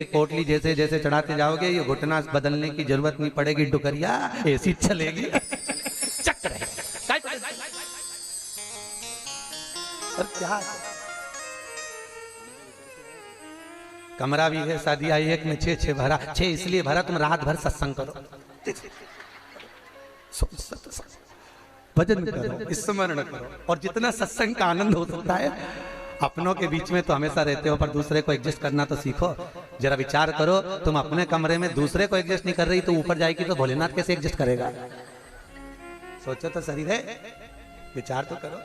पोटली जैसे जैसे चढ़ाते जाओगे ये घुटना बदलने की जरूरत नहीं पड़ेगी, डुकरिया ऐसी चलेगी। चक रहे और क्या कमरा भी है, शादी आई एक में 6 भरा, 6 इसलिए भरा तुम रात भर सत्संग करो, भजन करो, स्मरण करो, और जितना सत्संग का आनंद हो सकता है। अपनों के बीच में तो हमेशा रहते हो, पर दूसरे को एडजस्ट करना तो सीखो। जरा विचार करो, तुम अपने कमरे में दूसरे को एडजस्ट नहीं कर रही तो ऊपर जाएगी तो भोलेनाथ कैसे एडजस्ट करेगा? सोचो तो सही है, विचार तो करो।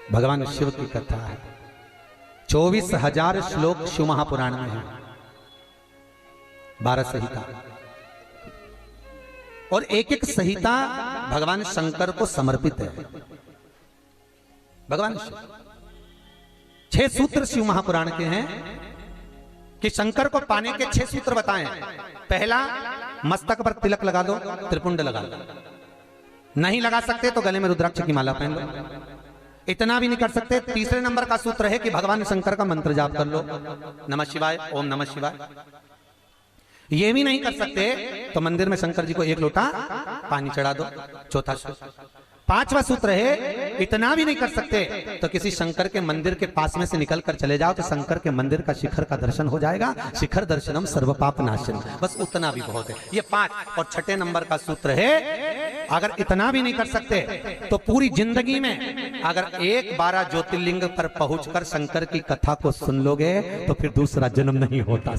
भगवान शिव की कथा है, 24,000 श्लोक शिव महापुराण में है, 12 संहिता, और एक एक संहिता भगवान शंकर को समर्पित है। भगवान शिव 6 सूत्र शिव महापुराण के हैं कि शंकर को पाने के 6 सूत्र बताएं। पहला, मस्तक पर तिलक लगा दो, त्रिपुंड लगा दो, नहीं लगा सकते तो गले में रुद्राक्ष की माला पहन लो। इतना भी नहीं कर सकते, तीसरे नंबर का सूत्र है कि भगवान शंकर का मंत्र जाप कर लो, नमः शिवाय, ओम नमः शिवाय। ये भी नहीं कर सकते तो मंदिर में शंकर जी को 1 लोटा पानी चढ़ा दो, चौथा सूत्र। 5वां सूत्र है, इतना भी नहीं कर सकते तो किसी शंकर के मंदिर के पास में से निकल कर चले जाओ तो शंकर के मंदिर का शिखर का दर्शन हो जाएगा, शिखर दर्शनम सर्व पाप नाशनम, बस उतना भी बहुत है। ये 5। और 6ठे नंबर का सूत्र है, अगर इतना भी नहीं कर सकते तो पूरी जिंदगी में अगर 12 ज्योतिर्लिंग पर पहुंचकर शंकर की कथा को सुन लोगे तो फिर दूसरा जन्म नहीं होता।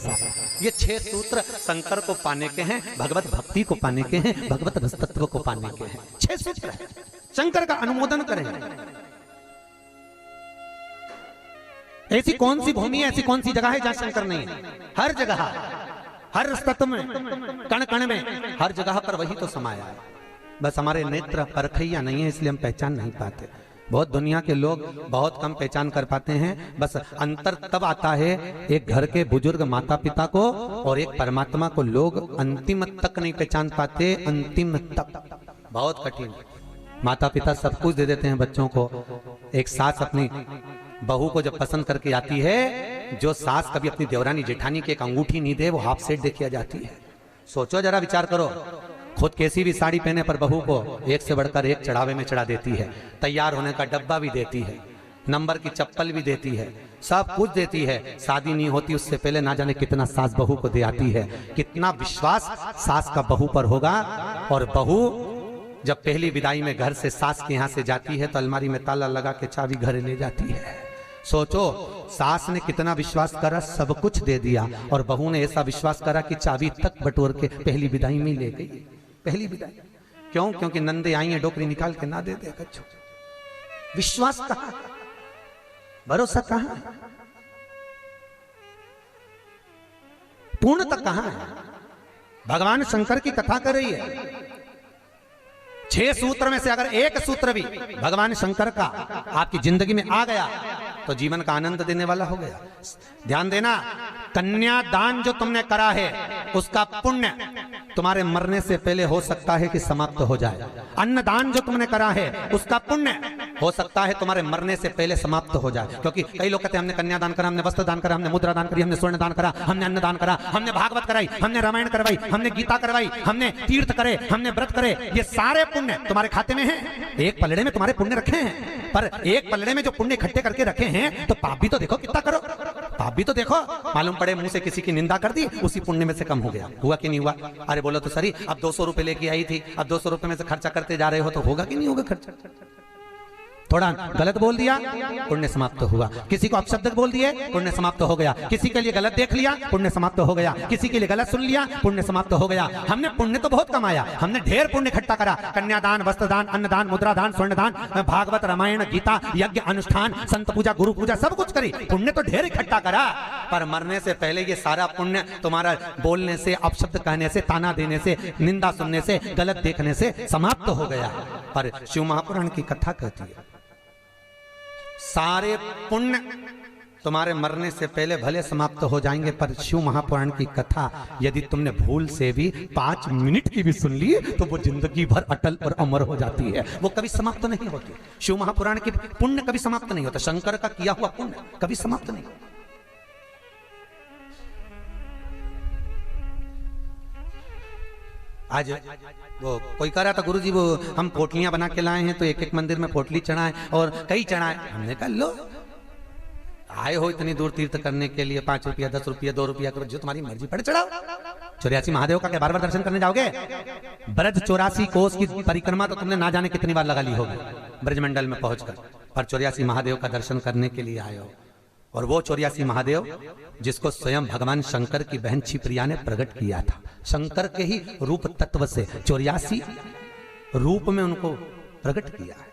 ये 6 सूत्र शंकर को पाने के हैं, भगवत भक्ति को पाने के हैं, भगवत रसतत्व को पाने के हैं। 6 सूत्र है, शंकर का अनुमोदन करें। ऐसी कौन सी भूमि है, ऐसी कौन सी जगह है जहां शंकर नहीं है? हर जगह, हर तत्व में, कण कण में, हर जगह पर वही तो समाया है। बस हमारे नेत्र परखैया नहीं है, इसलिए हम पहचान नहीं पाते। बहुत दुनिया के लोग बहुत कम पहचान कर पाते हैं। बस अंतर तब आता है एक घर के बुजुर्ग माता पिता को और एक परमात्मा को लोग अंतिम तक नहीं पहचान पाते। अंतिम तक बहुत कठिन। माता पिता सब कुछ दे देते हैं बच्चों को। एक सास अपनी बहू को जब पसंद करके आती है, जो सास कभी अपनी देवरानी जेठानी की एक अंगूठी नहीं दे, वो हाफ सेट दे के आ जाती है। सोचो जरा, विचार करो। खुद कैसी भी साड़ी पहने पर बहू को एक से बढ़कर एक चढ़ावे में चढ़ा देती है, तैयार होने का डब्बा भी देती है, नंबर की चप्पल भी देती है, सब कुछ देती है। शादी नहीं होती उससे पहले ना जाने कितना सास बहू को दे आती है। कितना विश्वास सास का बहू पर होगा। और बहू जब पहली विदाई में घर से सास के यहाँ से जाती है तो अलमारी में ताला लगा के चाबी घर ले जाती है। सोचो, सास ने कितना विश्वास करा, सब कुछ दे दिया, और बहू ने ऐसा विश्वास करा कि चाबी तक बटोर के पहली विदाई में ले गई। पहली विदाई क्यों? क्योंकि नंदे आई है, डोकरी निकाल के ना दे दे। विश्वास कहां, भरोसा कहां, पूर्ण तक कहां है? भगवान शंकर की कथा कर रही है। 6 सूत्र में से अगर एक सूत्र भी भगवान शंकर का आपकी जिंदगी में आ गया तो जीवन का आनंद देने वाला हो गया। ध्यान देना, कन्यादान जो तुमने करा है उसका पुण्य तुम्हारे मरने से पहले हो सकता है कि समाप्त हो जाए। अन्नदान जो तुमने करा है उसका पुण्य हो सकता है तुम्हारे मरने से पहले समाप्त हो जाए। क्योंकि कई लोग कहते हैं हमने कन्यादान करा, हमने वस्त्र दान करा, हमने मुद्रा दान करी, हमने स्वर्ण दान करा, हमने अन्नदान करा, हमने भागवत कराई, हमने रामायण करवाई, हमने गीता करवाई, हमने तीर्थ करे, हमने व्रत करे। ये सारे पुण्य तुम्हारे खाते में है। एक पलड़े में तुम्हारे पुण्य रखे हैं, पर एक पलड़े में जो पुण्य इकट्ठे करके रखे हैं तो पाप भी तो देखो कितना करो। पाप भी तो देखो, मालूम पड़े मुंह से किसी की निंदा कर दी, उसी पुण्य में से कम हो गया। हुआ कि नहीं हुआ? अरे बोलो तो सही, अब 200 रुपए लेके आई थी, अब 200 रुपए में से खर्चा करते जा रहे हो तो होगा कि नहीं होगा खर्चा? थोड़ा गलत बोल दिया, पुण्य समाप्त हुआ। किसी को अपशब्द बोल दिए, पुण्य समाप्त हो गया। किसी के लिए गलत देख लिया, पुण्य समाप्त हो गया। किसी के लिए गलत सुन लिया, पुण्य समाप्त हो गया। हमने पुण्य तो बहुत कमाया, हमने ढेर पुण्य इकट्ठा करा। कन्यादान, वस्त्रदान, अन्नदान, मुद्रादान, स्वर्णदान, भागवत, रामायण, गीता, यज्ञ, अनुष्ठान, संत पूजा, गुरु पूजा, सब कुछ करी। पुण्य तो ढेर इकट्ठा करा, पर मरने से पहले ये सारा पुण्य तुम्हारा बोलने से, अपशब्द कहने से, ताना देने से, निंदा सुनने से, गलत देखने से समाप्त हो गया। पर शिव महापुराण की कथा कहती है सारे पुण्य तुम्हारे मरने से पहले भले समाप्त हो जाएंगे, पर शिव महापुराण की कथा यदि तुमने भूल से भी 5 मिनट की भी सुन ली तो वो जिंदगी भर अटल और अमर हो जाती है, वो कभी समाप्त नहीं होती। शिव महापुराण की पुण्य कभी समाप्त नहीं होता, शंकर का किया हुआ पुण्य कभी समाप्त नहीं होता। आज वो कोई कह रहा था गुरुजी वो हम पोटलियां बना के लाए हैं तो एक एक मंदिर में पोटली चढ़ाएं और कई चढ़ाएं। हमने कहा लो आए हो इतनी दूर तीर्थ करने के लिए, 5 रुपया 10 रुपया 2 रुपया जो तुम्हारी मर्जी पड़े चढ़ाओ। 84 महादेव का क्या बार बार दर्शन करने जाओगे? ब्रज 84 कोस की परिक्रमा तो तुमने ना जाने कितनी बार लगा ली होगी ब्रजमंडल में पहुंचकर, पर 84 महादेव का दर्शन करने के लिए आए हो। और वो 84 महादेव जिसको स्वयं भगवान शंकर की बहन क्षिप्रिया ने प्रकट किया था, शंकर के ही रूप तत्व से 84 रूप में उनको प्रकट किया है।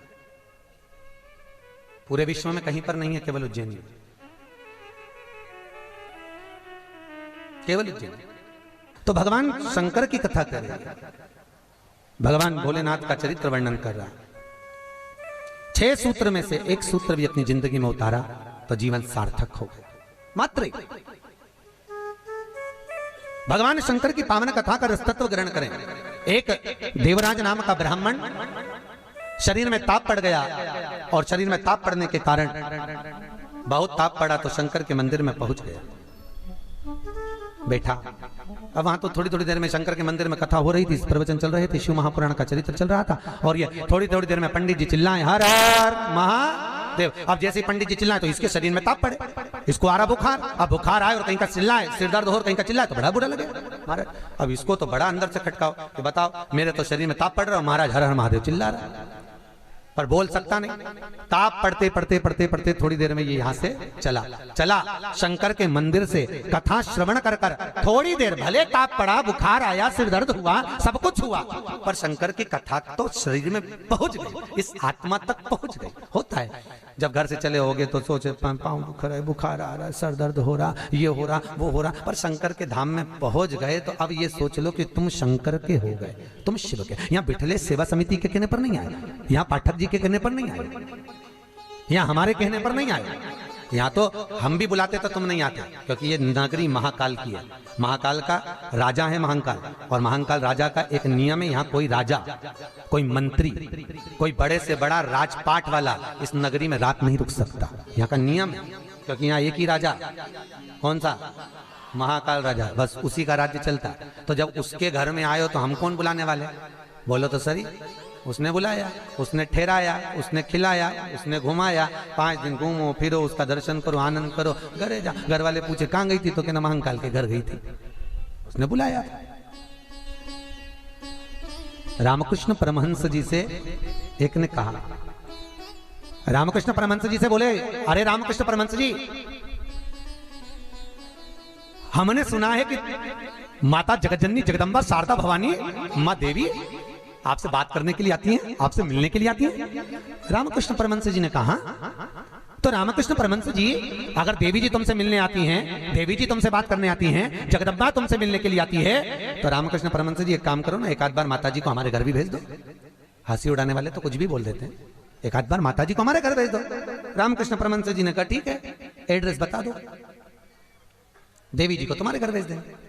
पूरे विश्व में कहीं पर नहीं है, केवल उज्जैन में, केवल उज्जैन। तो भगवान शंकर की कथा कर रहे हैं, भगवान भोलेनाथ का चरित्र वर्णन कर रहा है। 6 सूत्र में से एक सूत्र भी अपनी जिंदगी में उतारा तो जीवन सार्थक हो गया। मात्र भगवान शंकर की पावन कथा का रसतत्व ग्रहण करें। एक देवराज नाम का ब्राह्मण शरीर में ताप पड़ गया और शरीर में ताप पड़ने के कारण बहुत ताप पड़ा तो शंकर के मंदिर में पहुंच गया, बैठा। अब वहां तो थोड़ी थोड़ी देर में शंकर के मंदिर में कथा हो रही थी, प्रवचन चल रहे थे, शिव महापुराण का चरित्र चल रहा था। और ये थोड़ी थोड़ी देर में पंडित जी चिल्लाए हर हर महादेव। अब जैसे ही पंडित जी चिल्लाए तो इसके शरीर में ताप पड़े, इसको आ रहा बुखार। अब बुखार आए और कहीं का चिल्लाए, सिर दर्द हो, कहीं का चिल्लाए तो बड़ा बुरा लगे महाराज। अब इसको तो बड़ा अंदर से खटकाओ कि बताओ मेरे तो शरीर में ताप पड़ रहा है, महाराज हर हर महादेव चिल्ला रहा है, पर बोल सकता नहीं। ताप पढ़ते पढ़ते पढ़ते पढ़ते थोड़ी देर में ये यहां से चला शंकर के मंदिर से कथा श्रवण कर कर थोड़ी देर भले ताप पड़ा, बुखार आया, सिर दर्द हुआ, सब कुछ हुआ, पर शंकर की कथा तो शरीर में पहुंच गई, इस आत्मा तक पहुंच गई। होता है जब घर से चले होगे तो सोचे पाँव दुख रहा है, बुखार आ रहा है, सर दर्द हो रहा, ये हो रहा, वो हो रहा, पर शंकर के धाम में पहुंच गए तो अब ये सोच लो कि तुम शंकर के हो गए, तुम शिव के। यहाँ बिठले सेवा समिति के कहने पर नहीं आए, यहाँ पाठक जी के कहने पर नहीं आए, यहाँ हमारे कहने पर नहीं आए। यहाँ तो हम भी बुलाते तो तुम नहीं आते, क्योंकि ये नगरी महाकाल की है, महाकाल का राजा है महाकाल, और महाकाल राजा का एक नियम है, यहाँ कोई राजा, कोई मंत्री, कोई बड़े से बड़ा राजपाट वाला इस नगरी में रात नहीं रुक सकता, यहाँ का नियम है। क्योंकि यहाँ एक ही राजा, कौन सा? महाकाल राजा, बस उसी का राज्य चलता है। तो जब उसके घर में आए हो तो हम कौन बुलाने वाले? बोलो तो सही। उसने बुलाया, उसने ठहराया, उसने खिलाया, उसने घुमाया, 5 दिन घूमो फिरो, उसका दर्शन करो, आनंद करो, घरे जा। घर वाले पूछे कहाँ गई थी तो कहना महाकाल के घर गई थी, उसने बुलाया। रामकृष्ण परमहंस जी से एक ने कहा, रामकृष्ण परमहंस जी से बोले, अरे रामकृष्ण परमहंस जी, हमने सुना है कि माता जगतजननी जगदम्बा शारदा भवानी माँ देवी आपसे बात करने के लिए आती हैं, आपसे मिलने के लिए आती हैं। रामकृष्ण परमहंस जी ने कहा, तो रामकृष्ण परमहंस जी, अगर देवी जी तुमसे मिलने आती हैं, देवी जी तुमसे बात करने आती हैं, जगदम्बा तुमसे मिलने के लिए आती है, तो रामकृष्ण परमहंस जी एक काम करो ना, एक आध बार माता जी को हमारे घर भी भेज दो। हंसी उड़ाने वाले तो कुछ भी बोल देते हैं, एक आध बार माता जी को हमारे घर भेज दो। रामकृष्ण परमहंस जी ने कहा ठीक है, एड्रेस बता दो, देवी जी को तुम्हारे घर भेज देंगे।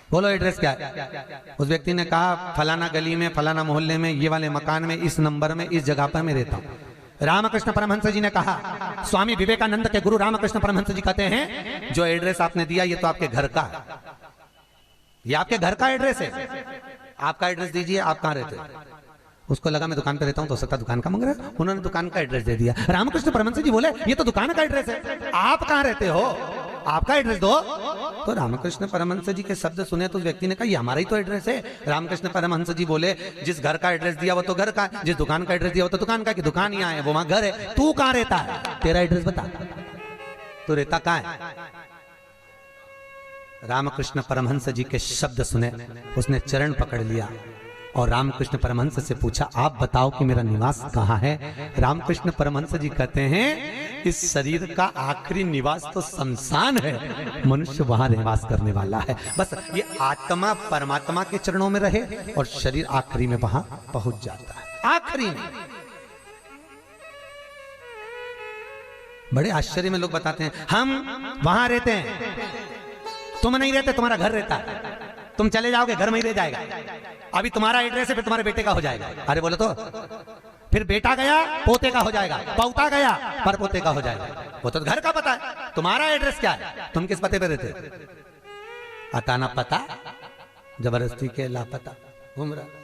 बोलो एड्रेस क्या है? उस व्यक्ति ने कहा फलाना गली में, फलाना मोहल्ले में, ये वाले मकान में, इस नंबर में, इस जगह पर मैं रहता हूं। रामकृष्ण परमहंस जी ने कहा, स्वामी विवेकानंद के गुरु रामकृष्ण परमहंस जी कहते हैं, जो एड्रेस आपने दिया ये तो आपके घर का है, ये आपके घर का एड्रेस है, आपका एड्रेस दीजिए, आप कहां रहते हैं? उसको लगा मैं दुकान पे रहता हूं, तो सकता दुकान का मांग रहा है, उन्होंने दुकान का एड्रेस दे दिया। रामकृष्ण परमहंस जी बोले ये तो दुकान का एड्रेस है, आप कहां रहते हो, आपका एड्रेस दो। तो रामकृष्ण परमहंस जी के शब्द सुने तो उस व्यक्ति ने कहा ये हमारा ही तो एड्रेस है। रामकृष्ण परमहंस जी बोले, जिस घर का एड्रेस दिया वो तो घर का, जिस दुकान का एड्रेस दिया वो तो दुकान का, कि दुकान यहाँ है वो वहां घर है, तू कहां रहता है, तेरा एड्रेस बता, तू रहता कहां है? रामकृष्ण परमहंस जी के शब्द सुने, उसने चरण पकड़ लिया और रामकृष्ण परमहंस से पूछा, आप बताओ कि मेरा निवास कहाँ है? रामकृष्ण परमहंस जी कहते हैं, इस शरीर का आखिरी निवास तो शमशान है, मनुष्य वहां निवास करने वाला है। बस ये आत्मा परमात्मा के चरणों में रहे और शरीर आखिरी में वहां पहुंच जाता है, आखिरी में। बड़े आश्चर्य में लोग बताते हैं हम वहां रहते हैं, तुम नहीं रहते, तुम्हारा घर रहता है, तुम चले जाओगे घर में ही रह जाएगा, अभी तुम्हारा एड्रेस है फिर तुम्हारे बेटे का हो जाएगा। अरे बोले तो फिर बेटा गया पोते का हो जाएगा, पौता गया पर पोते का हो जाएगा। वो तो घर का पता है, तुम्हारा एड्रेस क्या है, तुम किस पते पे रहते? अता ना पता जबरदस्ती के लापता घूम रहा।